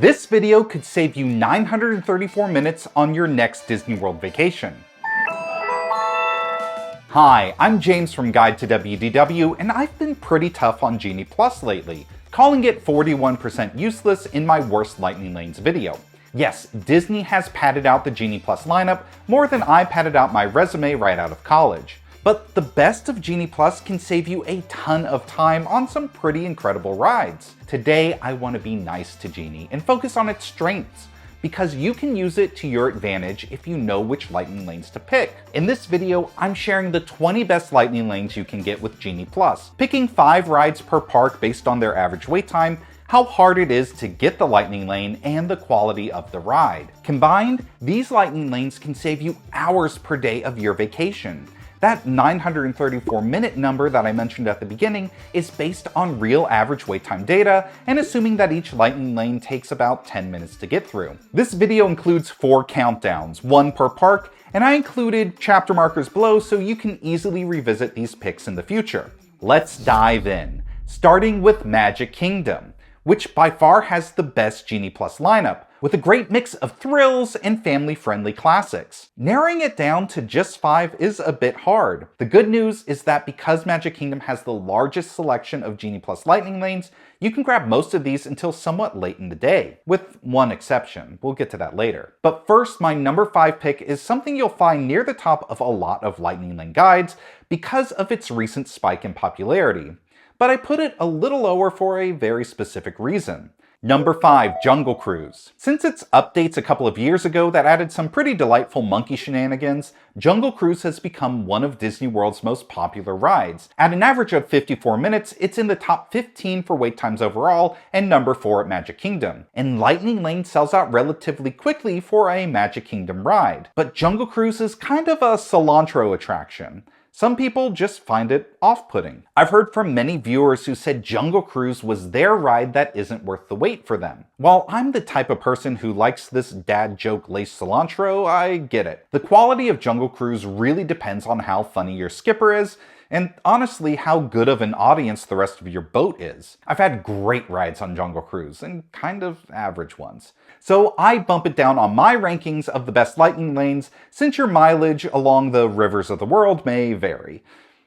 This video could save you 934 minutes on your next Disney World vacation. Hi, I'm James from Guide to WDW, and I've been pretty tough on Genie Plus lately, calling it 41% useless in my worst Lightning Lanes video. Yes, Disney has padded out the Genie Plus lineup more than I padded out my resume right out of college. But the best of Genie Plus can save you a ton of time on some pretty incredible rides. Today, I want to be nice to Genie and focus on its strengths, because you can use it to your advantage if you know which Lightning Lanes to pick. In this video, I'm sharing the 20 best Lightning Lanes you can get with Genie Plus, picking 5 rides per park based on their average wait time, how hard it is to get the Lightning Lane, and the quality of the ride. Combined, these Lightning Lanes can save you hours per day of your vacation. That 934-minute number that I mentioned at the beginning is based on real average wait time data and assuming that each Lightning Lane takes about 10 minutes to get through. This video includes 4 countdowns, 1 per park, and I included chapter markers below so you can easily revisit these picks in the future. Let's dive in, starting with Magic Kingdom, which by far has the best Genie Plus lineup, with a great mix of thrills and family-friendly classics. Narrowing it down to just 5 is a bit hard. The good news is that because Magic Kingdom has the largest selection of Genie Plus Lightning Lanes, you can grab most of these until somewhat late in the day, with one exception. We'll get to that later. But first, my number 5 pick is something you'll find near the top of a lot of Lightning Lane guides because of its recent spike in popularity. But I put it a little lower for a very specific reason. Number 5, Jungle Cruise. Since its updates a couple of years ago that added some pretty delightful monkey shenanigans, Jungle Cruise has become one of Disney World's most popular rides. At an average of 54 minutes, it's in the top 15 for wait times overall and number 4 at Magic Kingdom. And Lightning Lane sells out relatively quickly for a Magic Kingdom ride. But Jungle Cruise is kind of a cilantro attraction. Some people just find it off-putting. I've heard from many viewers who said Jungle Cruise was their ride that isn't worth the wait for them. While I'm the type of person who likes this dad joke-laced cilantro, I get it. The quality of Jungle Cruise really depends on how funny your skipper is, and honestly how good of an audience the rest of your boat is. I've had great rides on Jungle Cruise, and kind of average ones. So I bump it down on my rankings of the best Lightning Lanes, since your mileage along the rivers of the world may vary.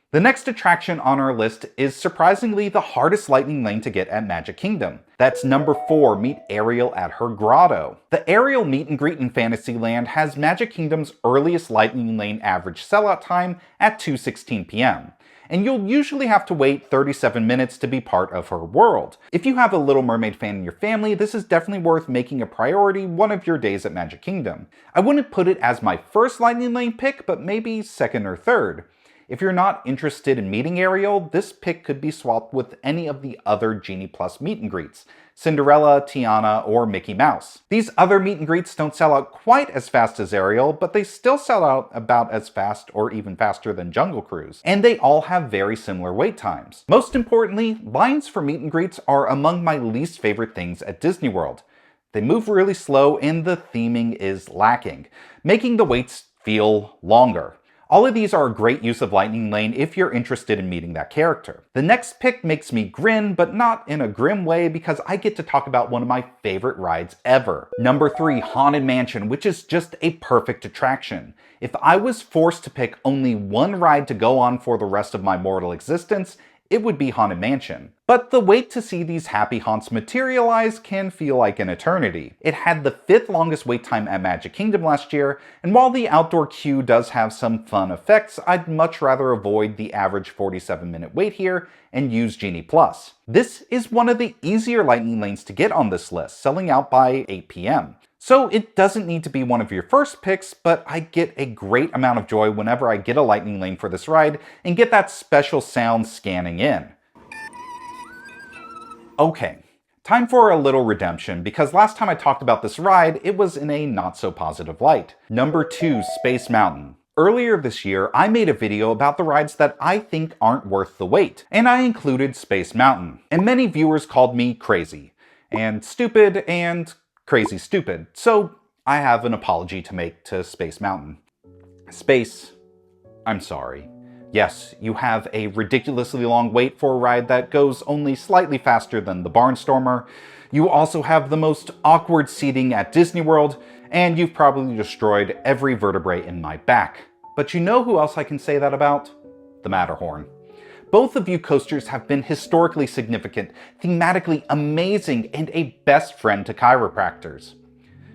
The next attraction on our list is surprisingly the hardest Lightning Lane to get at Magic Kingdom. That's number 4, Meet Ariel at her grotto. The Ariel meet and greet in Fantasyland has Magic Kingdom's earliest Lightning Lane average sellout time at 2:16 p.m. And you'll usually have to wait 37 minutes to be part of her world. If you have a Little Mermaid fan in your family, this is definitely worth making a priority one of your days at Magic Kingdom. I wouldn't put it as my first Lightning Lane pick, but maybe second or third. If you're not interested in meeting Ariel, this pick could be swapped with any of the other Genie Plus meet and greets, Cinderella, Tiana, or Mickey Mouse. These other meet and greets don't sell out quite as fast as Ariel, but they still sell out about as fast or even faster than Jungle Cruise, and they all have very similar wait times. Most importantly, lines for meet and greets are among my least favorite things at Disney World. They move really slow and the theming is lacking, making the waits feel longer. All of these are a great use of Lightning Lane if you're interested in meeting that character. The next pick makes me grin, but not in a grim way because I get to talk about one of my favorite rides ever. Number 3, Haunted Mansion, which is just a perfect attraction. If I was forced to pick only one ride to go on for the rest of my mortal existence, it would be Haunted Mansion. But the wait to see these happy haunts materialize can feel like an eternity. It had the 5th longest wait time at Magic Kingdom last year, and while the outdoor queue does have some fun effects, I'd much rather avoid the average 47-minute wait here and use Genie Plus. This is one of the easier Lightning Lanes to get on this list, selling out by 8 p.m. So it doesn't need to be one of your first picks, but I get a great amount of joy whenever I get a Lightning Lane for this ride and get that special sound scanning in. Okay, time for a little redemption, because last time I talked about this ride, it was in a not so positive light. Number 2, Space Mountain. Earlier this year, I made a video about the rides that I think aren't worth the wait, and I included Space Mountain. And many viewers called me crazy, and stupid, and crazy stupid. So I have an apology to make to Space Mountain. Space, I'm sorry. Yes, you have a ridiculously long wait for a ride that goes only slightly faster than the Barnstormer. You also have the most awkward seating at Disney World, and you've probably destroyed every vertebrae in my back. But you know who else I can say that about? The Matterhorn. Both of you coasters have been historically significant, thematically amazing, and a best friend to chiropractors.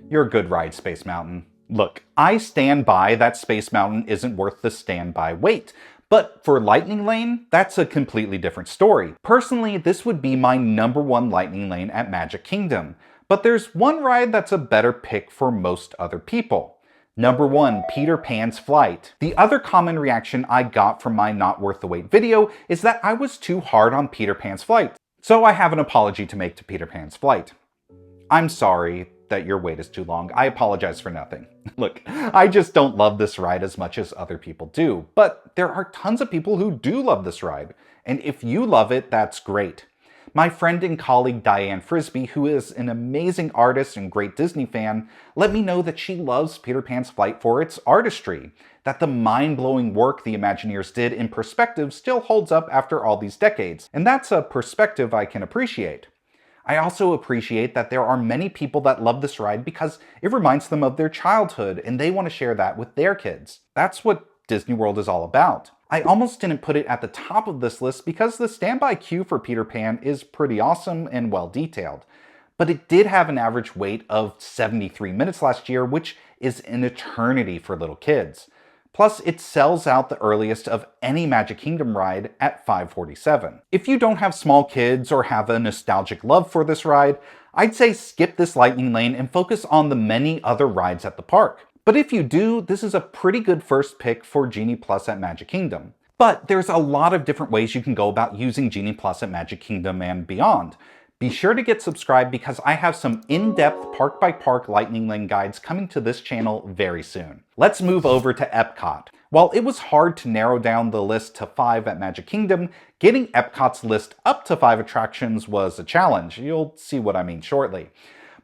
You're a good ride, Space Mountain. Look, I stand by that Space Mountain isn't worth the standby wait. But for Lightning Lane, that's a completely different story. Personally, this would be my #1 Lightning Lane at Magic Kingdom. But there's one ride that's a better pick for most other people. #1, Peter Pan's Flight. The other common reaction I got from my Not Worth the Wait video is that I was too hard on Peter Pan's Flight. So I have an apology to make to Peter Pan's Flight. I'm sorry that your wait is too long. I apologize for nothing. Look, I just don't love this ride as much as other people do, but there are tons of people who do love this ride, and if you love it, that's great. My friend and colleague Diane Frisbee, who is an amazing artist and great Disney fan, let me know that she loves Peter Pan's Flight for its artistry, that the mind-blowing work the Imagineers did in perspective still holds up after all these decades, and that's a perspective I can appreciate. I also appreciate that there are many people that love this ride because it reminds them of their childhood and they want to share that with their kids. That's what Disney World is all about. I almost didn't put it at the top of this list because the standby queue for Peter Pan is pretty awesome and well detailed. But it did have an average wait of 73 minutes last year, which is an eternity for little kids. Plus, it sells out the earliest of any Magic Kingdom ride at 5:47. If you don't have small kids or have a nostalgic love for this ride, I'd say skip this Lightning Lane and focus on the many other rides at the park. But if you do, this is a pretty good first pick for Genie Plus at Magic Kingdom. But there's a lot of different ways you can go about using Genie Plus at Magic Kingdom and beyond. Be sure to get subscribed because I have some in-depth park-by-park Lightning Lane guides coming to this channel very soon. Let's move over to EPCOT. While it was hard to narrow down the list to 5 at Magic Kingdom, getting EPCOT's list up to 5 attractions was a challenge. You'll see what I mean shortly.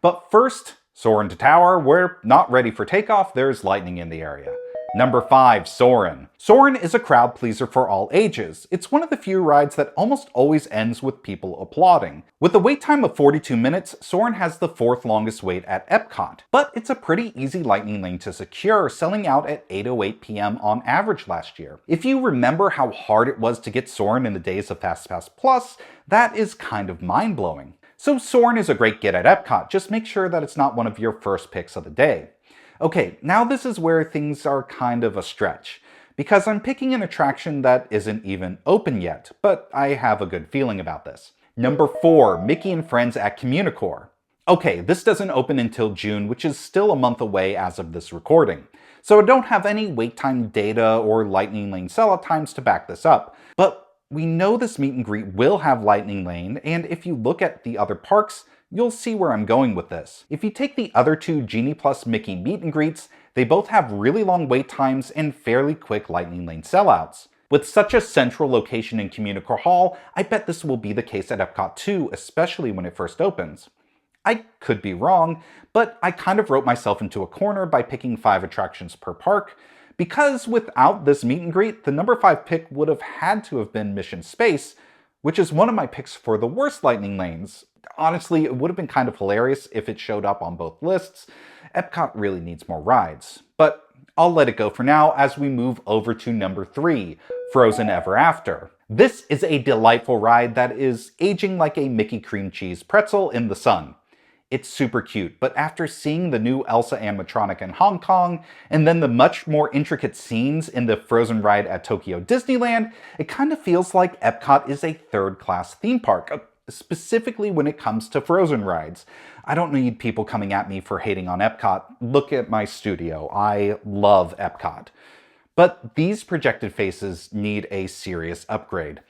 But first, Soarin' to Tower, we're not ready for takeoff, there's lightning in the area. #5, Soarin'. Soarin' is a crowd pleaser for all ages. It's one of the few rides that almost always ends with people applauding. With a wait time of 42 minutes, Soarin' has the 4th longest wait at EPCOT. But it's a pretty easy Lightning Lane to secure, selling out at 8:08 p.m. on average last year. If you remember how hard it was to get Soarin' in the days of FastPass Plus, that is kind of mind-blowing. So Soarin' is a great get at EPCOT, just make sure that it's not one of your first picks of the day. Okay, now this is where things are kind of a stretch, because I'm picking an attraction that isn't even open yet, but I have a good feeling about this. #4, Mickey and Friends at Communicore. Okay, this doesn't open until June, which is still a month away as of this recording, so I don't have any wait time data or Lightning Lane sellout times to back this up, but we know this meet and greet will have Lightning Lane, and if you look at the other parks, you'll see where I'm going with this. If you take the other 2 Genie Plus Mickey meet and greets, they both have really long wait times and fairly quick Lightning Lane sellouts. With such a central location in Communicore Hall, I bet this will be the case at EPCOT too, especially when it first opens. I could be wrong, but I kind of wrote myself into a corner by picking 5 attractions per park, because without this meet and greet, the #5 pick would have had to have been Mission Space, which is one of my picks for the worst Lightning Lanes. Honestly, it would have been kind of hilarious if it showed up on both lists. EPCOT really needs more rides. But I'll let it go for now as we move over to #3, Frozen Ever After. This is a delightful ride that is aging like a Mickey cream cheese pretzel in the sun. It's super cute, but after seeing the new Elsa animatronic in Hong Kong, and then the much more intricate scenes in the Frozen ride at Tokyo Disneyland, it kind of feels like EPCOT is a third-class theme park, specifically when it comes to Frozen rides. I don't need people coming at me for hating on EPCOT. Look at my studio. I love EPCOT. But these projected faces need a serious upgrade.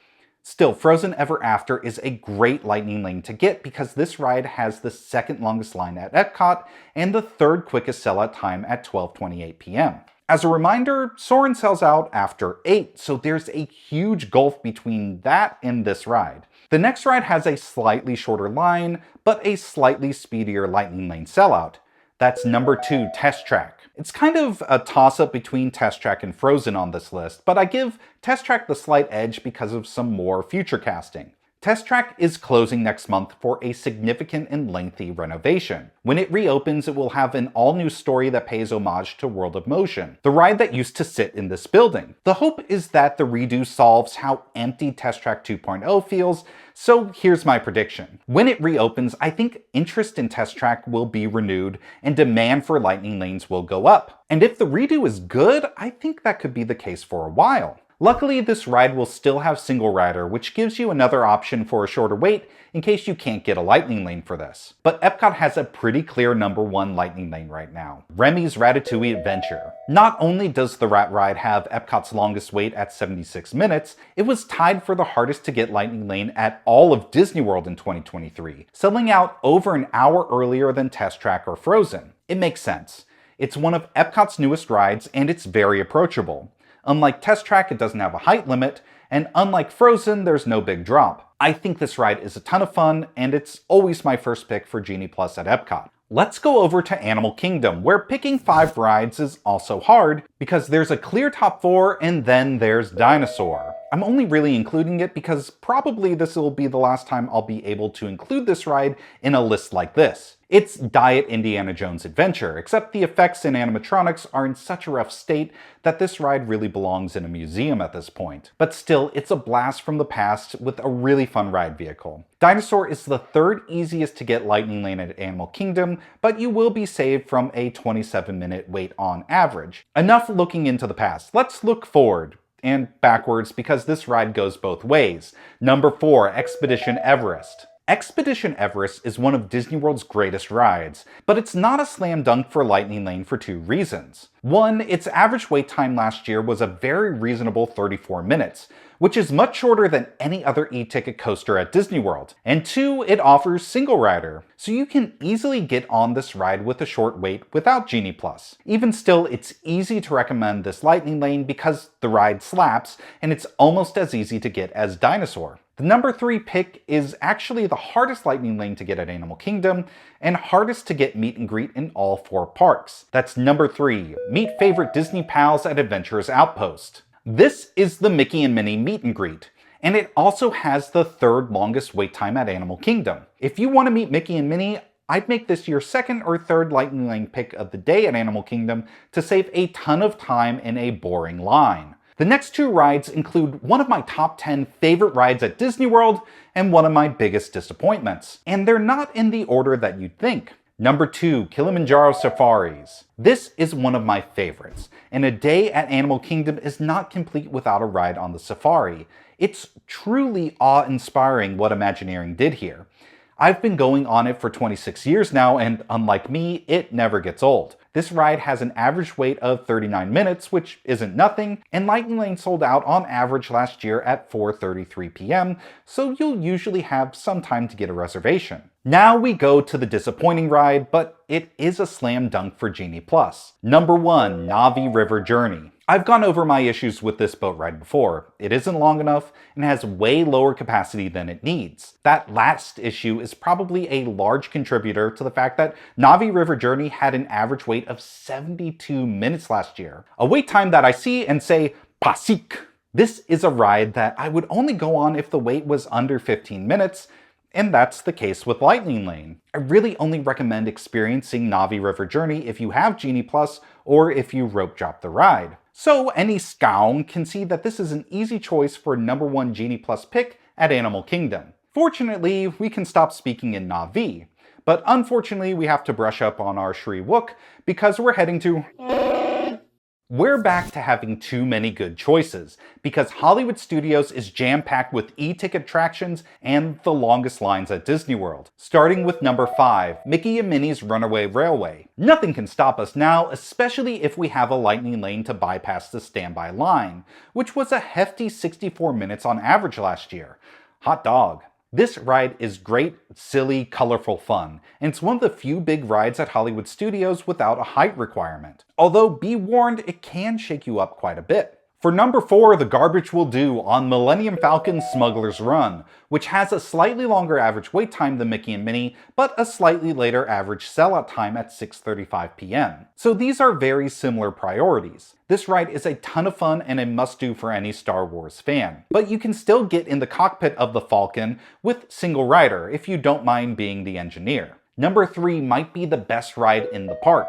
Still, Frozen Ever After is a great Lightning Lane to get because this ride has the 2nd longest line at EPCOT and the 3rd quickest sellout time at 12:28 p.m. As a reminder, Soarin' sells out after 8, so there's a huge gulf between that and this ride. The next ride has a slightly shorter line, but a slightly speedier Lightning Lane sellout. That's #2, Test Track. It's kind of a toss-up between Test Track and Frozen on this list, but I give Test Track the slight edge because of some more future casting. Test Track is closing next month for a significant and lengthy renovation. When it reopens, it will have an all-new story that pays homage to World of Motion, the ride that used to sit in this building. The hope is that the redo solves how empty Test Track 2.0 feels, so here's my prediction. When it reopens, I think interest in Test Track will be renewed and demand for Lightning Lanes will go up. And if the redo is good, I think that could be the case for a while. Luckily, this ride will still have single rider, which gives you another option for a shorter wait in case you can't get a Lightning Lane for this. But EPCOT has a pretty clear #1 Lightning Lane right now, Remy's Ratatouille Adventure. Not only does the Rat Ride have EPCOT's longest wait at 76 minutes, it was tied for the hardest to get Lightning Lane at all of Disney World in 2023, selling out over an hour earlier than Test Track or Frozen. It makes sense. It's one of EPCOT's newest rides, and it's very approachable. Unlike Test Track, it doesn't have a height limit, and unlike Frozen, there's no big drop. I think this ride is a ton of fun, and it's always my first pick for Genie Plus at EPCOT. Let's go over to Animal Kingdom, where picking 5 rides is also hard, because there's a clear top 4, and then there's Dinosaur. I'm only really including it because probably this will be the last time I'll be able to include this ride in a list like this. It's Diet Indiana Jones Adventure, except the effects and animatronics are in such a rough state that this ride really belongs in a museum at this point. But still, it's a blast from the past with a really fun ride vehicle. Dinosaur is the 3rd easiest to get Lightning Lane at Animal Kingdom, but you will be saved from a 27-minute wait on average. Enough looking into the past. Let's look forward. And backwards, because this ride goes both ways. Number 4, Expedition Everest. Expedition Everest is one of Disney World's greatest rides, but it's not a slam dunk for Lightning Lane for 2 reasons. One, its average wait time last year was a very reasonable 34 minutes, which is much shorter than any other e-ticket coaster at Disney World. And 2, it offers single rider, so you can easily get on this ride with a short wait without Genie Plus. Even still, it's easy to recommend this Lightning Lane because the ride slaps, and it's almost as easy to get as Dinosaur. The number 3 pick is actually the hardest Lightning Lane to get at Animal Kingdom, and hardest to get meet and greet in all 4 parks. That's number 3, meet favorite Disney pals at Adventurers Outpost. This is the Mickey and Minnie meet and greet, and it also has the 3rd longest wait time at Animal Kingdom. If you want to meet Mickey and Minnie, I'd make this your 2nd or 3rd Lightning Lane pick of the day at Animal Kingdom to save a ton of time in a boring line. The next 2 rides include one of my top 10 favorite rides at Disney World and one of my biggest disappointments. And they're not in the order that you'd think. Number 2, Kilimanjaro Safaris. This is one of my favorites, and a day at Animal Kingdom is not complete without a ride on the safari. It's truly awe-inspiring what Imagineering did here. I've been going on it for 26 years now, and unlike me, it never gets old. This ride has an average wait of 39 minutes, which isn't nothing, and Lightning Lane sold out on average last year at 4:33 p.m., so you'll usually have some time to get a reservation. Now we go to the disappointing ride, but it is a slam dunk for Genie Plus. Number 1, Na'vi River Journey. I've gone over my issues with this boat ride before. It isn't long enough and has way lower capacity than it needs. That last issue is probably a large contributor to the fact that Na'vi River Journey had an average wait of 72 minutes last year. A wait time that I see and say, pasik. This is a ride that I would only go on if the wait was under 15 minutes, and that's the case with Lightning Lane. I really only recommend experiencing Na'vi River Journey if you have Genie Plus or if you rope drop the ride. So any scown can see that this is an easy choice for number 1 Genie Plus pick at Animal Kingdom. Fortunately, we can stop speaking in Na'vi, but unfortunately we have to brush up on our Shri Wook because we're heading to... We're back to having too many good choices, because Hollywood Studios is jam-packed with e-ticket attractions and the longest lines at Disney World. Starting with number 5, Mickey and Minnie's Runaway Railway. Nothing can stop us now, especially if we have a Lightning Lane to bypass the standby line, which was a hefty 64 minutes on average last year. Hot dog. This ride is great, silly, colorful fun, and it's one of the few big rides at Hollywood Studios without a height requirement. Although, be warned, it can shake you up quite a bit. For number 4, the garbage will do on Millennium Falcon Smuggler's Run, which has a slightly longer average wait time than Mickey and Minnie, but a slightly later average sellout time at 6:35 p.m. So these are very similar priorities. This ride is a ton of fun and a must-do for any Star Wars fan. But you can still get in the cockpit of the Falcon with single rider if you don't mind being the engineer. Number 3 might be the best ride in the park,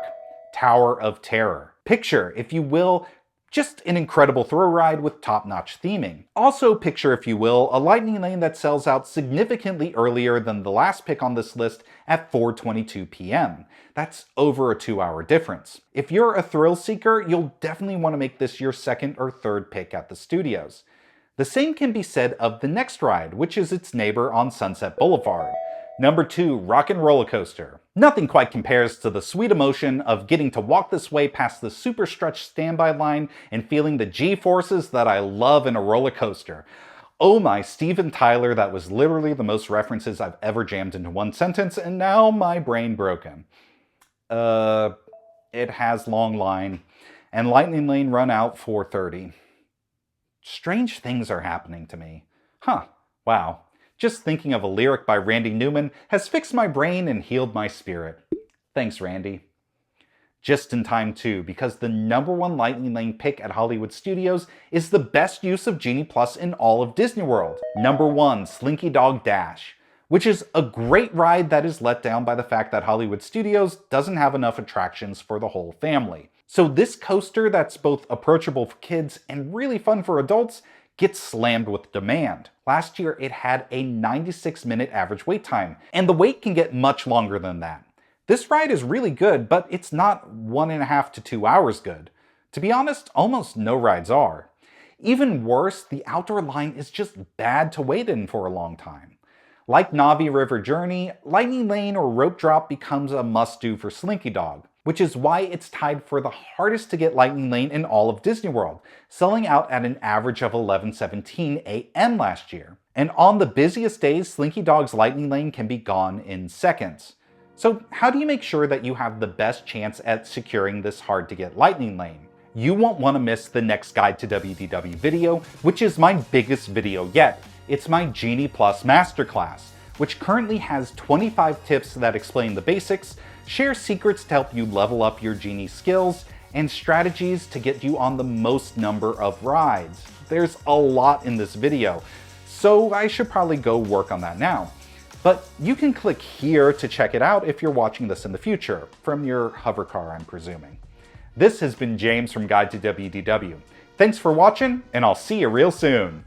Tower of Terror. Picture, if you will, just an incredible thrill ride with top-notch theming. Also picture, if you will, a Lightning Lane that sells out significantly earlier than the last pick on this list at 4:22 p.m. That's over a 2-hour difference. If you're a thrill seeker, you'll definitely want to make this your second or third pick at the studios. The same can be said of the next ride, which is its neighbor on Sunset Boulevard. Number 2, Rockin' Roller Coaster. Nothing quite compares to the sweet emotion of getting to walk this way past the super stretched standby line and feeling the G-forces that I love in a roller coaster. Oh my Steven Tyler, that was literally the most references I've ever jammed into one sentence, and now my brain broken. It has long line, and Lightning Lane run out 4:30. Strange things are happening to me. Huh, wow. Just thinking of a lyric by Randy Newman has fixed my brain and healed my spirit. Thanks, Randy. Just in time too, because the number 1 Lightning Lane pick at Hollywood Studios is the best use of Genie Plus in all of Disney World. Number 1, Slinky Dog Dash, which is a great ride that is let down by the fact that Hollywood Studios doesn't have enough attractions for the whole family. So this coaster that's both approachable for kids and really fun for adults gets slammed with demand. Last year, it had a 96-minute average wait time, and the wait can get much longer than that. This ride is really good, but it's not 1.5 to 2 hours good. To be honest, almost no rides are. Even worse, the outdoor line is just bad to wait in for a long time. Like Navi River Journey, Lightning Lane or Rope Drop becomes a must-do for Slinky Dog, which is why it's tied for the hardest to get Lightning Lane in all of Disney World, selling out at an average of 11:17 a.m. last year. And on the busiest days, Slinky Dog's Lightning Lane can be gone in seconds. So how do you make sure that you have the best chance at securing this hard-to-get Lightning Lane? You won't want to miss the next Guide to WDW video, which is my biggest video yet. It's my Genie Plus Masterclass, which currently has 25 tips that explain the basics, share secrets to help you level up your Genie skills, and strategies to get you on the most number of rides. There's a lot in this video, so I should probably go work on that now. But you can click here to check it out if you're watching this in the future, from your hover car, I'm presuming. This has been James from Guide to WDW. Thanks for watching, and I'll see you real soon.